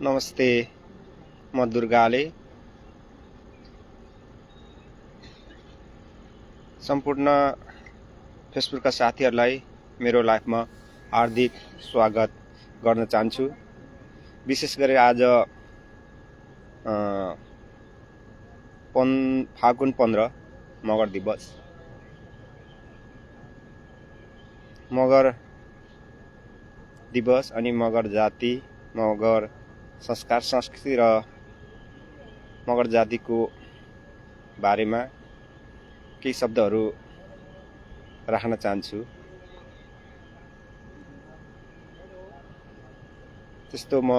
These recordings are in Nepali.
नमस्ते, म दुर्गाले सम्पूर्ण फेसबुकका साथीहरूलाई मेरो लाइफमा हार्दिक स्वागत गर्न चाहन्छु। विशेष गरी आज फागुन 15 मगर दिवस। मगर दिवस अनि मगर जाति, मगर संस्कार संस्कृति र मगर जातिको बारेमा केही शब्दहरू राख्न चाहन्छु। त्यस्तो म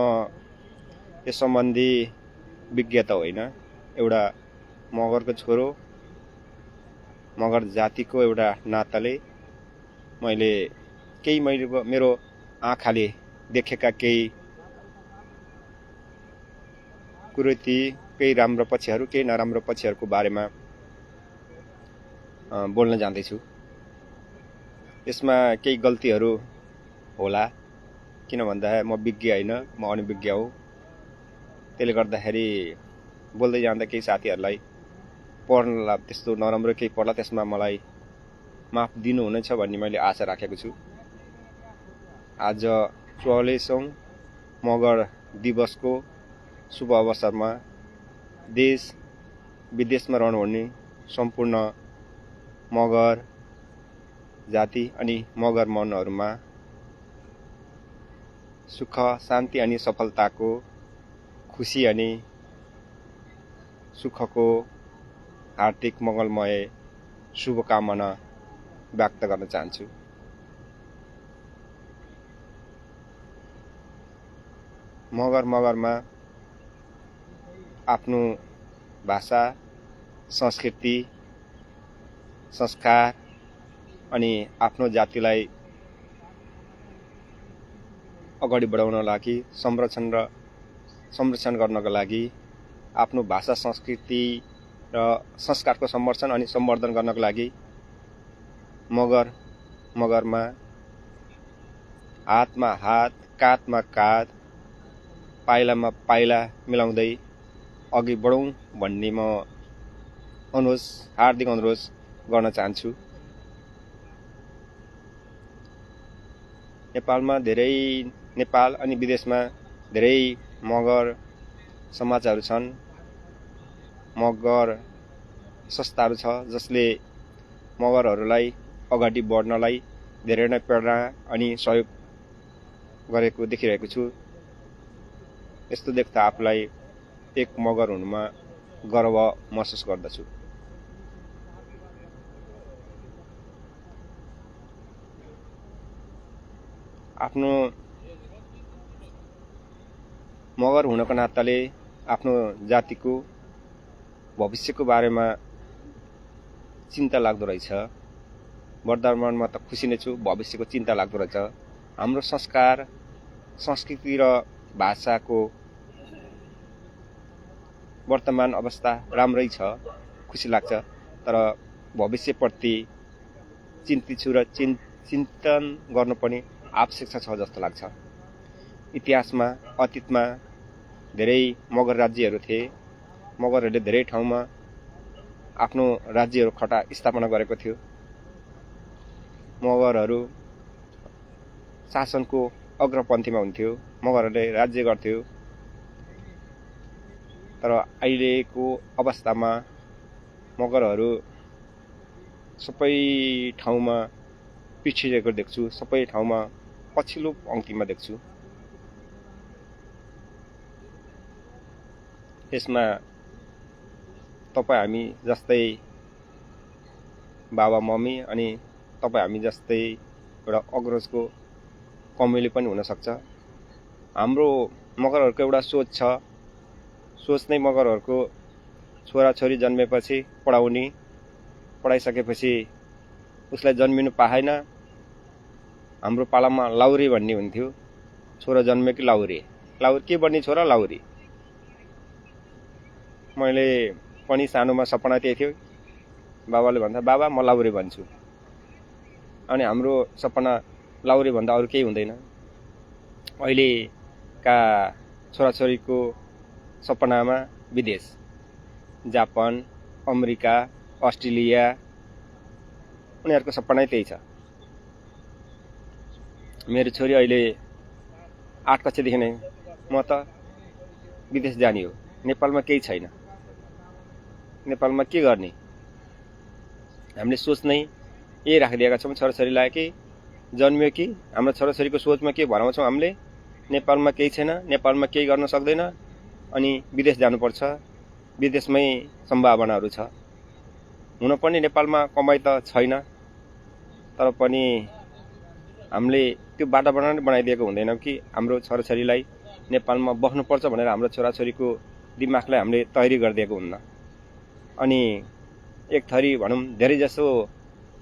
यस सम्बन्धी विज्ञ त होइन, एउटा मगरको छोरो, मगर जातिको एउटा नाताले मैले मेरो आँखाले देखेका केही कुरीति, केही राम्रो पक्षहरू, केही नराम्रो पक्षहरूको बारेमा बोल्न जाँदैछु। यसमा केही गल्तीहरू होला, किन भन्दाखेरि म विज्ञ होइन, म अनभिज्ञ हो। त्यसले गर्दाखेरि बोल्दै जाँदा केही साथीहरूलाई पढ्नलाई त्यस्तो नराम्रो केही पर्ला, त्यसमा मलाई माफ दिनुहुनेछ भन्ने मैले आशा राखेको छु। आज 44औं मगर दिवसको शुभ अवसरमा देश विदेशमा रहनुहुने सम्पूर्ण मगर जाति अनि मगर मनहरूमा सुख शान्ति अनि सफलताको, खुसी अनि सुखको हार्दिक मङ्गलमय शुभकामना व्यक्त गर्न चाहन्छु। मगरमा आफ्नो भाषा, संस्कृति, संस्कार अनि आफ्नो जातिलाई अगाडि बढाउन लागि, संरक्षण गर्नको लागि, आफ्नो भाषा, संस्कृति र संस्कारको संरक्षण अनि सम्वर्धन गर्नको लागि मगरमा हातमा हात, काँधमा काँध, पाइलामा पाइला मिलाउँदै अघि बढौँ भन्ने म हार्दिक अनुरोध गर्न चाहन्छु। नेपाल अनि विदेशमा धेरै मगर समाजहरू छन्, मगर संस्थाहरू छ, जसले मगरहरूलाई अगाडि बढ्नलाई धेरै नै प्रेरणा अनि सहयोग गरेको देखिरहेको छु। यस्तो देख्दा आफूलाई एक मगर हुनुमा गर्व महसुस गर्दछु। आफ्नो मगर हुनको नाताले आफ्नो जातिको भविष्यको बारेमा चिन्ता लाग्दो रहेछ। वर्तमानमा त खुसी नै छु, भविष्यको चिन्ता लाग्दो रहेछ। हाम्रो संस्कार, संस्कृति र भाषाको वर्तमान अवस्था राम्रै छ, खुसी लाग्छ। तर भविष्यप्रति चिन्तित छु र चिन्तन गर्नुपर्ने आवश्यकता छ जस्तो लाग्छ। इतिहासमा, अतीतमा धेरै मगर राज्यहरू थिए। मगरहरूले धेरै ठाउँमा आफ्नो राज्यहरू स्थापना गरेको थियो। मगरहरू शासनको अग्रपन्थीमा हुन्थ्यो, मगरहरूले राज्य गर्थ्यो। तर अहिलेको अवस्थामा मगरहरू सबै ठाउँमा पिछडिएको देख्छु, सबै ठाउँमा पछिल्लो पंक्तिमा देख्छु। यसमा तपाईँ हामी जस्तै बाबा मम्मी अनि तपाईँ हामी जस्तै एउटा अग्रजको कमीले पनि हुनसक्छ। हाम्रो मगरहरूको एउटा सोच छ, सोच नै मगरहरूको छोराछोरी जन्मेपछि पढाइसकेपछि उसलाई जन्मिनु पाएन। हाम्रो पालामा लाउरी भन्ने हुन्थ्यो, छोरा जन्मे कि लाउरी के बन्ने छोरा, लाउरी। मैले पनि सानोमा सपना त्यही थियो, बाबाले भन्दा बाबा म लाउरी भन्छु। अनि हाम्रो सपना लाउरी भन्दा अरू केही हुँदैन। अहिलेका छोराछोरीको सपनामा विदेश, जापान, अमेरिका, अस्ट्रेलिया, उनीहरूको सपना त्यही छ। मेरो छोरी अहिले 8 कक्षादेखि नै म त विदेश जाने हो, नेपालमा केही छैन, नेपालमा के गर्ने। हामीले सोच नै यही राखिदिएका छौँ छोराछोरीलाई कि जन्मियो कि हाम्रो छोराछोरीको सोचमा के भनाउँछौँ हामीले, नेपालमा केही छैन, नेपालमा केही गर्न सक्दैन, अनि विदेश जानुपर्छ, विदेशमै सम्भावनाहरू छ। हुन पनि नेपालमा कमाइ त छैन, तर पनि हामीले त्यो वातावरण बनाइदिएको हुँदैनौँ कि हाम्रो छोराछोरीलाई नेपालमा बस्नुपर्छ भनेर हाम्रो छोराछोरीको दिमागलाई हामीले तयारी गरिदिएको हुन्न। अनि एक थरी भनौँ धेरै जसो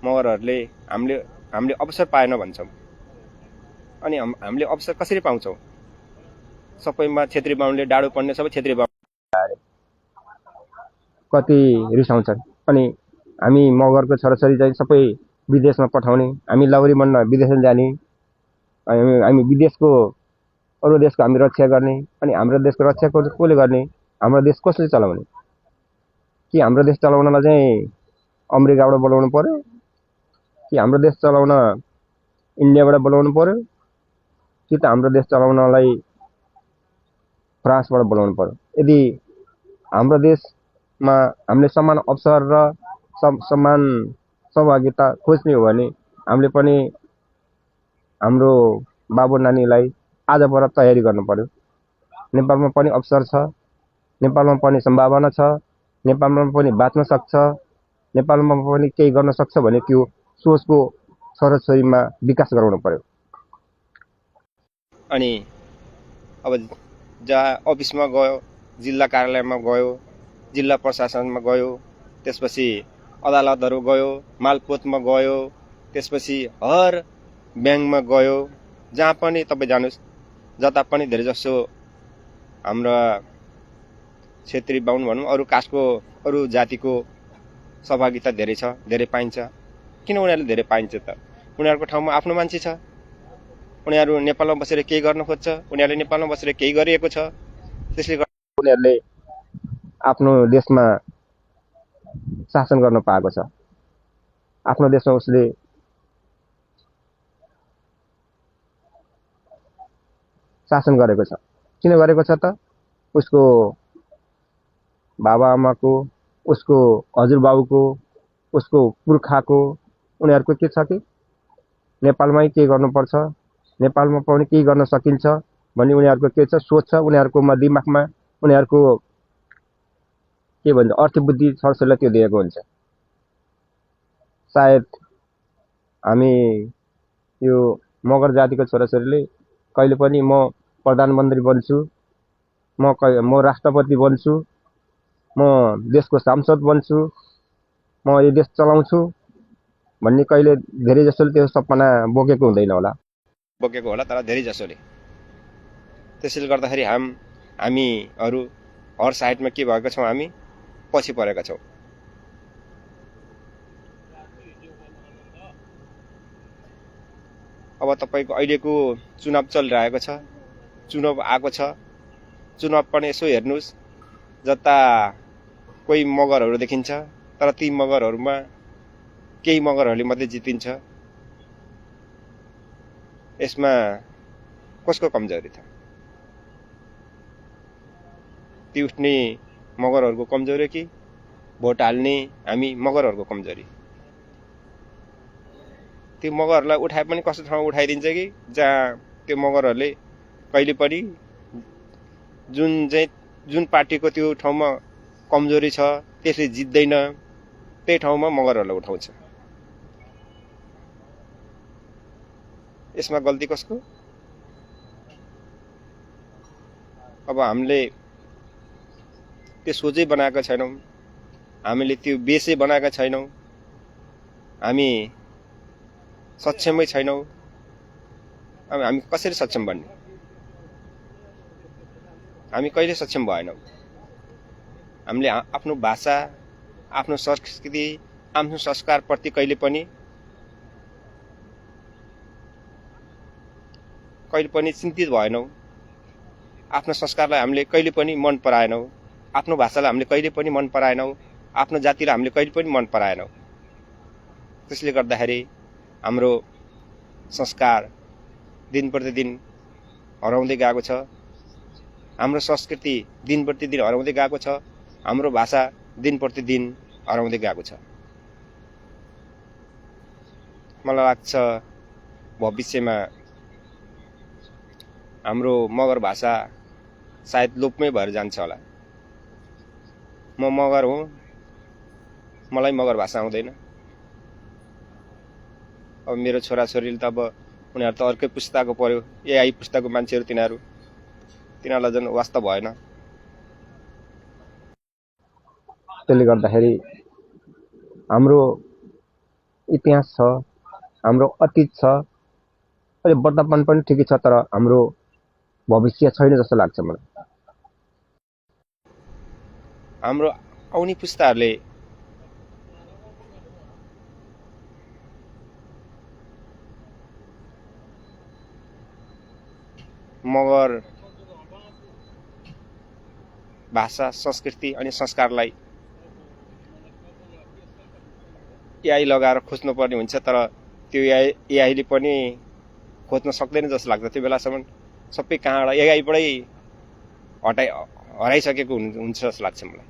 मगरहरूले हामीले अवसर पाएन भन्छौँ। अनि हामीले अवसर कसरी पाउँछौँ? सबैमा छेत्री बाहुनले डाडो पढ्ने सबै छेत्री बाहुन कति रिसाउँछन्। अनि हामी मगरको छोराछोरी चाहिँ सबै विदेशमा पठाउने, हामी लौरी बन्न विदेशमा जाने, हामी विदेशको अरू देशको हामी रक्षा गर्ने। अनि हाम्रो देशको रक्षा कसले गर्ने? हाम्रो देश कसले चलाउने? कि हाम्रो देश चलाउनलाई चाहिँ अमेरिकाबाट बोलाउनु पर्यो, कि हाम्रो देश चलाउन इन्डियाबाट बोलाउनु पर्यो, कि त हाम्रो देश चलाउनलाई फ्रान्सबाट बोलाउनु पर्यो? यदि हाम्रो देशमा हामीले समान अवसर र समान सहभागिता खोज्ने हो भने हामीले पनि हाम्रो बाबु नानीलाई आजबाट तयारी गर्नु पर्यो। नेपालमा पनि अवसर छ, नेपालमा पनि सम्भावना छ, नेपालमा पनि बाँच्न सक्छ, नेपालमा पनि केही गर्न सक्छ भने त्यो सोचको छोराछोरीमा विकास गराउनु पर्यो। अनि अब जहाँ अफिसमा गयो, जिल्ला कार्यालयमा गयो, जिल्ला प्रशासनमा गयो, त्यसपछि अदालतहरू गयो, मालपोतमा गयो, त्यसपछि हर ब्याङ्कमा गयो, जहाँ पनि तपाईँ जानुहोस्, जता पनि धेरै जसो हाम्रा छेत्री बाहुन भनौँ अरू कास्टको अरू जातिको सहभागिता धेरै छ, धेरै पाइन्छ। किन उनीहरूले धेरै पाइन्छ त? उनीहरूको ठाउँमा आफ्नो मान्छे छ, उनीहरू नेपालमा बसेर केही गर्न खोज्छ, उनीहरूले नेपालमा बसेर केही गरिएको छ, त्यसले गर्दा उनीहरूले आफ्नो देशमा शासन गर्न पाएको छ। आफ्नो देशमा उसले शासन गरेको छ। किन गरेको छ त? उसको बाबाआमाको, उसको हजुरबाबुको, उसको पुर्खाको उनीहरूको के छ कि नेपालमै के गर्नुपर्छ, नेपालमा पनि केही गर्न सकिन्छ भन्ने उनीहरूको के छ, सोच छ उनीहरूकोमा, दिमागमा उनीहरूको के भन्छ अर्थबुद्धि छोराछोरीलाई त्यो दिएको हुन्छ। सायद हामी यो मगर जातिको छोराछोरीले कहिले पनि म प्रधानमन्त्री बन्छु, म राष्ट्रपति बन्छु, म देशको सांसद बन्छु, म यो देश चलाउँछु भन्ने कहिले धेरै जसोले त्यो सपना बोकेको हुँदैन होला, बोकेको होला तर धेरै जसोले। त्यसैले गर्दाखेरि हामीहरू हर साइडमा के भएका छौँ, हामी पछि परेका छौँ। अब तपाईँको अहिलेको चुनाव चलिरहेको छ, चुनाव आएको छ, चुनाव पनि यसो हेर्नुहोस्, जता कोही मगरहरू देखिन्छ, तर ती मगरहरूमा केही मगरहरूले मात्रै जितिन्छ। यसमा कसको कमजोरी छ? ती उठ्ने मगरहरूको कमजोरी कि भोट हाल्ने हामी मगरहरूको कमजोरी? त्यो मगरहरूलाई उठाए पनि कस्तो ठाउँमा उठाइदिन्छ कि जहाँ त्यो मगरहरूले कहिले पनि जुन पार्टीको त्यो ठाउँमा कमजोरी छ, त्यसले जित्दैन, त्यही ठाउँमा मगरहरूलाई उठाउँछ। यसमा गल्ती कसको? अब हामीले त्यो सोचै बनाएका छैनौँ, हामीले त्यो बेसै बनाएका छैनौँ, हामी सक्षमै छैनौँ। अब हामी कसरी सक्षम बन्ने? हामी कहिले सक्षम भएनौँ। हामीले आफ्नो भाषा, आफ्नो संस्कृति, आफ्नो संस्कारप्रति कहिले पनि चिन्तित भएनौँ। आफ्नो संस्कारलाई हामीले कहिले पनि मन पराएनौँ, आफ्नो भाषालाई हामीले कहिले पनि मन पराएनौँ, आफ्नो जातिलाई हामीले कहिले पनि मन पराएनौँ। त्यसले गर्दाखेरि हाम्रो संस्कार दिन प्रतिदिन हराउँदै गएको छ, हाम्रो संस्कृति दिन प्रतिदिन हराउँदै गएको छ, हाम्रो भाषा दिन प्रतिदिन हराउँदै गएको छ। मलाई लाग्छ भविष्यमा हाम्रो मगर भाषा सायद लोपमै भएर जान्छ होला। म मगर हुँ, मलाई मगर भाषा आउँदैन। अब मेरो छोराछोरीले त अब उनीहरू त अर्कै पुस्ताको पर्यो, एआई पुस्ताको मान्छेहरू तिनीहरूलाई झन् वास्ता भएन। त्यसले गर्दाखेरि हाम्रो इतिहास छ, हाम्रो अतीत छ, अहिले वर्तमान पनि ठिकै छ, तर हाम्रो भविष्य छैन जस्तो लाग्छ मलाई। हाम्रो आउने पुस्ताहरूले मगर भाषा, संस्कृति अनि संस्कारलाई एआई लगाएर खोज्नुपर्ने हुन्छ, तर त्यो एआईले पनि खोज्न सक्दैन जस्तो लाग्छ। त्यो बेलासम्म सबै कहाँबाट एआईबाटै हराइसकेको हुन्छ जस्तो लाग्छ मलाई।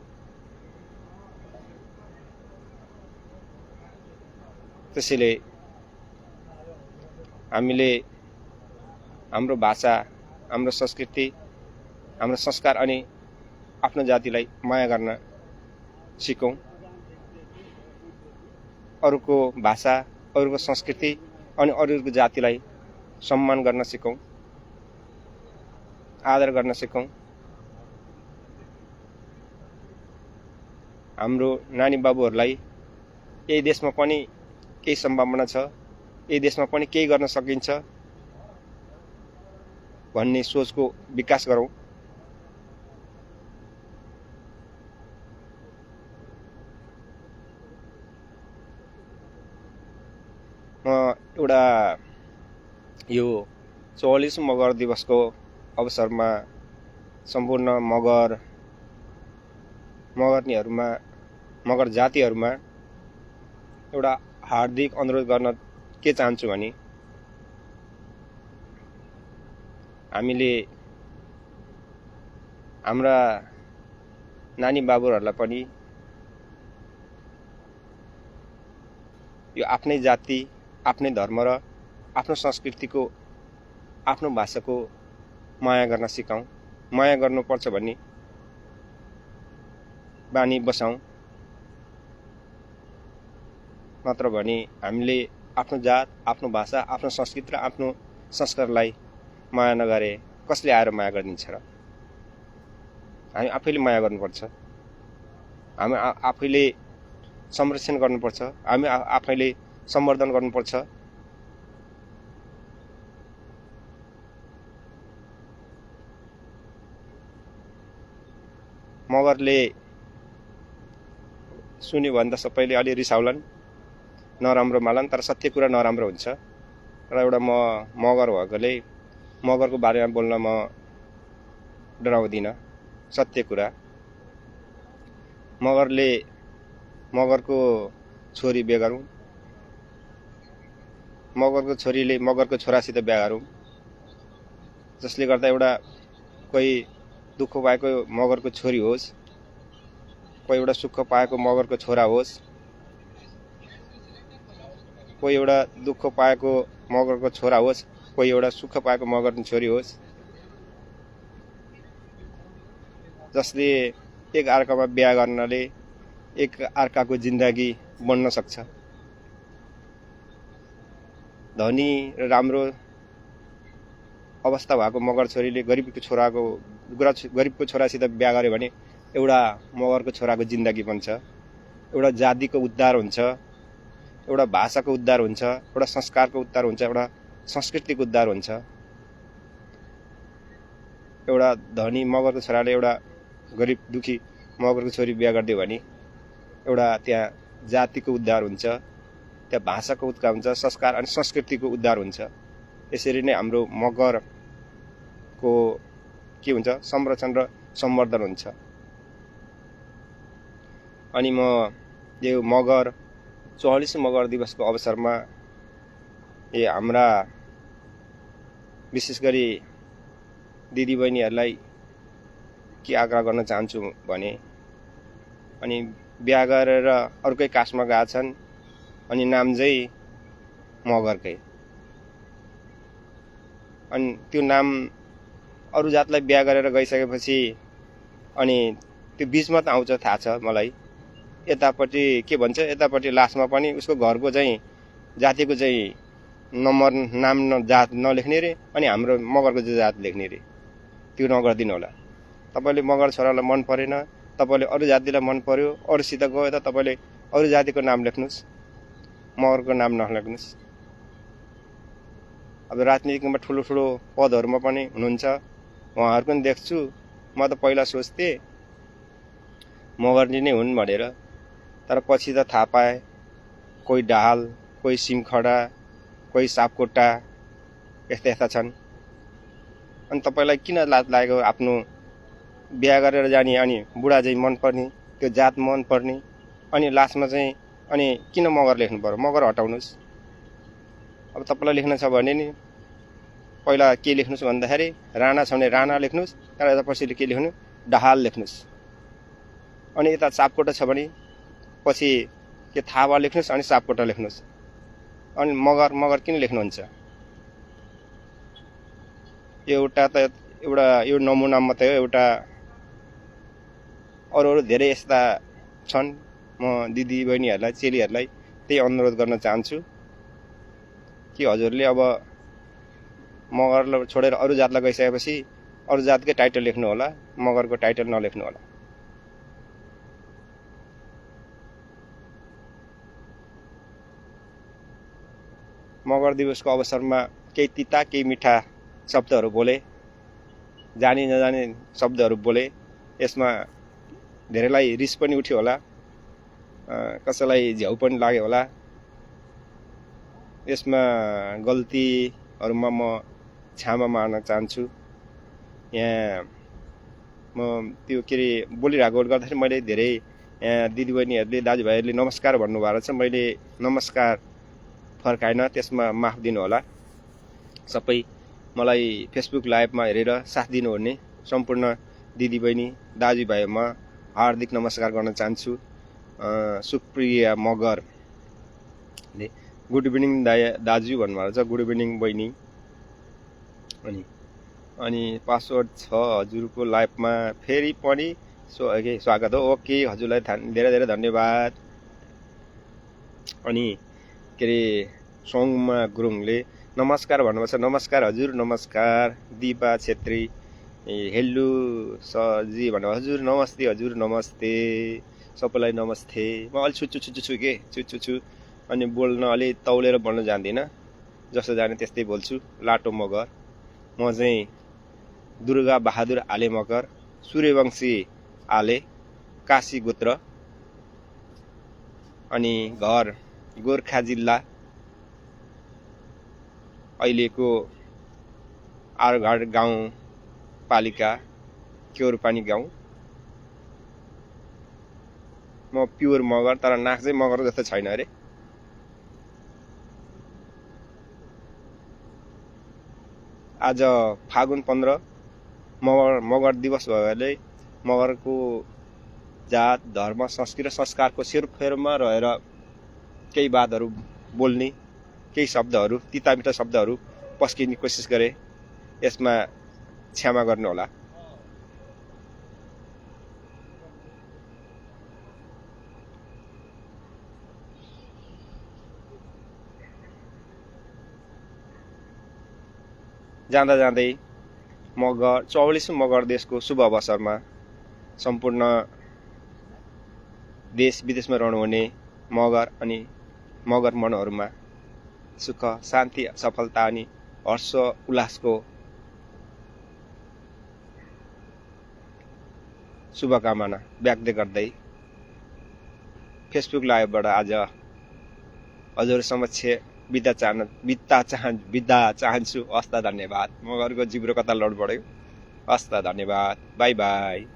त्यसैले हामीले हाम्रो भाषा, हाम्रो संस्कृति, हाम्रो संस्कार अनि आफ्नो जातिलाई माया गर्न सिकौँ। अरूको भाषा, अरूको संस्कृति अनि अरूको जातिलाई सम्मान गर्न सिकौँ, आदर गर्न सिकौँ। हाम्रो नानी बाबुहरूलाई यही देशमा पनि केही सम्भावना छ, यही देशमा पनि केही गर्न सकिन्छ भन्ने सोचको विकास गरौँ। म एउटा यो 44औं मगर दिवसको अवसरमा सम्पूर्ण मगर्नीहरूमा, मगर जातिहरूमा एउटा हार्दिक अनुरोध गर्न के चाहन्छु भने हामीले हाम्रा नानी बाबुहरूलाई पनि यो आफ्नै जाति, आफ्नै धर्म र आफ्नो संस्कृतिको, आफ्नो भाषाको माया गर्न सिकाउँ। माया गर्नुपर्छ भन्ने बानी बसाउँ। नत्र भने हामीले आफ्नो जात, आफ्नो भाषा, आफ्नो संस्कृति र आफ्नो संस्कारलाई माया नगरे कसले आएर माया गरिदिन्छ र? हामी आफैले माया गर्नुपर्छ, हामी आफैले संरक्षण गर्नुपर्छ, हामी आफैले सम्वर्धन गर्नुपर्छ। मगरले सुन्यो भने त सबैले अलि रिसाउलान्, नराम्रो मालान्, तर सत्य कुरा नराम्रो हुन्छ। र एउटा म मगर भएकोले मगरको बारेमा बोल्न म डराउँदिनँ। सत्य कुरा, मगरको छोरी बिहे गरौँ, मगरको छोरीले मगरको छोरासित बिहे गरौँ, जसले गर्दा एउटा कोही दुःख पाएको मगरको छोरी होस्, कोही एउटा सुख पाएको मगरको छोरा होस्, कोही एउटा दुःख पाएको मगरको छोरा होस्, कोही एउटा सुख पाएको मगरको छोरी होस्, जसले एक अर्कामा बिहा गर्नाले एक अर्काको जिन्दगी बन्न सक्छ। धनी र राम्रो अवस्था भएको मगर छोरीले गरिबको छोरासित बिहा गर्यो भने एउटा मगरको छोराको जिन्दगी बन्छ, एउटा जातिको उद्धार हुन्छ, एउटा भाषाको उद्धार हुन्छ, एउटा संस्कारको उद्धार हुन्छ, एउटा संस्कृतिको उद्धार हुन्छ। एउटा धनी मगरको छोराले एउटा गरिब दुखी मगरको छोरी बिहा गरिदियो भने एउटा त्यहाँ जातिको उद्धार हुन्छ, त्यहाँ भाषाको उद्धार हुन्छ, संस्कार अनि संस्कृतिको उद्धार हुन्छ। यसरी नै हाम्रो मगरको के हुन्छ, संरक्षण र सम्वर्धन हुन्छ। अनि म यो मगर 44 मगर दिवसको अवसरमा हाम्रा विशेष गरी दिदीबहिनीहरूलाई के आग्रह गर्न चाहन्छु भने, अनि बिहा गरेर अर्कै कास्टमा गएका छन् अनि नाम चाहिँ मगरकै, अनि त्यो नाम अरू जातलाई बिहा गरेर गइसकेपछि अनि त्यो बिचमा त आउँछ, थाहा छ मलाई। यतापट्टि के भन्छ, यतापट्टि लास्टमा पनि उसको घरको चाहिँ जातिको चाहिँ नम्बर नाम जात नलेख्ने रे, अनि हाम्रो मगरको चाहिँ जात लेख्ने रे। त्यो नगरिदिनु होला। तपाईँले मगर छोरालाई मन परेन, तपाईँले अरू जातिलाई मन पर्यो, अरूसित गयो त तपाईँले अरू जातिको नाम लेख्नुहोस्, मगरको नाम नलेख्नुहोस्। अब राजनीतिमा ठुलो ठुलो पदहरूमा पनि हुनुहुन्छ, उहाँहरू पनि देख्छु। म त पहिला सोच्थेँ मगरनी नै हुन् भनेर, तर पछि त थाहा पाएँ कोही ढाल, कोही सिमखडा, कोही सापकोटा, यस्ता यस्ता छन्। अनि तपाईँलाई किन लाज लाग्यो आफ्नो बिहा गरेर जाने अनि बुढा चाहिँ मनपर्ने, त्यो जात मनपर्ने, अनि लास्टमा चाहिँ अनि किन मगर लेख्नु पर्यो? मगर हटाउनुहोस्। अब तपाईँलाई लेख्न छ भने नि पहिला के लेख्नुहोस् भन्दाखेरि राणा छ भने राणा लेख्नुहोस्, तर यता पछिले के लेख्नु, ढाल लेख्नुहोस्। अनि यता सापकोटा छ भने पछि के थाहा लेख्नुहोस् अनि सापकोटा लेख्नुहोस्। अनि मगर मगर किन लेख्नुहुन्छ? एउटा यो नमुना मात्रै हो। एउटा अरू धेरै यस्ता छन्। म दिदी बहिनीहरूलाई, चेलीहरूलाई त्यही अनुरोध गर्न चाहन्छु कि हजुरले अब मगरलाई छोडेर अरू जातलाई गइसकेपछि अरू जातकै टाइटल लेख्नु होला, मगरको टाइटल नलेख्नु होला। मगर दिवसको अवसरमा केही तिता केही मिठा शब्दहरू बोले, जानी नजाने शब्दहरू बोले। यसमा धेरैलाई रिस पनि उठ्यो होला, कसैलाई झ्याउ पनि लाग्यो होला। यसमा गल्तीहरूमा म क्षमा माग्न चाहन्छु। यहाँ म त्यो के अरे बोलिरहेको गर्दाखेरि मैले धेरै दिदीबहिनीहरूले, दाजुभाइहरूले नमस्कार भन्नुभएको रहेछ, मैले नमस्कार फर्काएन, त्यसमा माफ दिनु होला। सबै मलाई फेसबुक लाइभमा हेरेर साथ दिनुहुने सम्पूर्ण दिदीबहिनी दाजुभाइमा हार्दिक नमस्कार गर्न चाहन्छु। सुप्रिया मगरले गुड इभिनिङ दाजु भन्नुभएको छ, गुड इभिनिङ बहिनी। अनि पासवर्ड छ हजुरको लाइभमा फेरि पनि स्वागत हो। ओके, हजुरलाई धेरै धेरै धन्यवाद। अनि के अरे सोङमा गुरुङले नमस्कार भन्नुभएको छ, नमस्कार हजुर, नमस्कार। दिपा छेत्री हेलो सरजी भन्नुभएको, हजुर नमस्ते, हजुर नमस्ते, सबैलाई नमस्ते। म अलि छुच्छु के छु। अनि बोल्न अलि तौलेर बोल्न जान्दिनँ, जस्तो जाने त्यस्तै बोल्छु। लाटो मगर। म चाहिँ दुर्गा बहादुर आले मगर, सूर्यवंशी आले, काशी गोत्र, अनि घर गोर्खा जिल्ला, अहिलेको आरघाट गाउँपालिका, क्योरपानी गाउँ। म प्योर मगर, तर नाक चाहिँ मगर जस्तो छैन अरे। आज फागुन 15 मगर दिवस भएकाले मगरको जात, धर्म, संस्कृति र संस्कारको सेरोफेरोमा रहेर केही बातहरू बोल्ने, केही शब्दहरू, तिता मिठा शब्दहरू पस्किने कोसिस गरे। यसमा क्षमा गर्नु होला। जाँदा जाँदै मगर 44औं मगर देशको शुभ अवसरमा सम्पूर्ण देश विदेशमा रहनुहुने मगर अनि मगर मनहरूमा सुख, शान्ति, सफलता अनि हर्ष उल्लासको शुभकामना व्यक्त गर्दै फेसबुक लाइभबाट आज हजुर समक्ष बिदा चाहन्छु। हस्त, धन्यवाद। मगरको जिब्रो कता लड बढ्यो। हस् त, धन्यवाद, बाई बाई।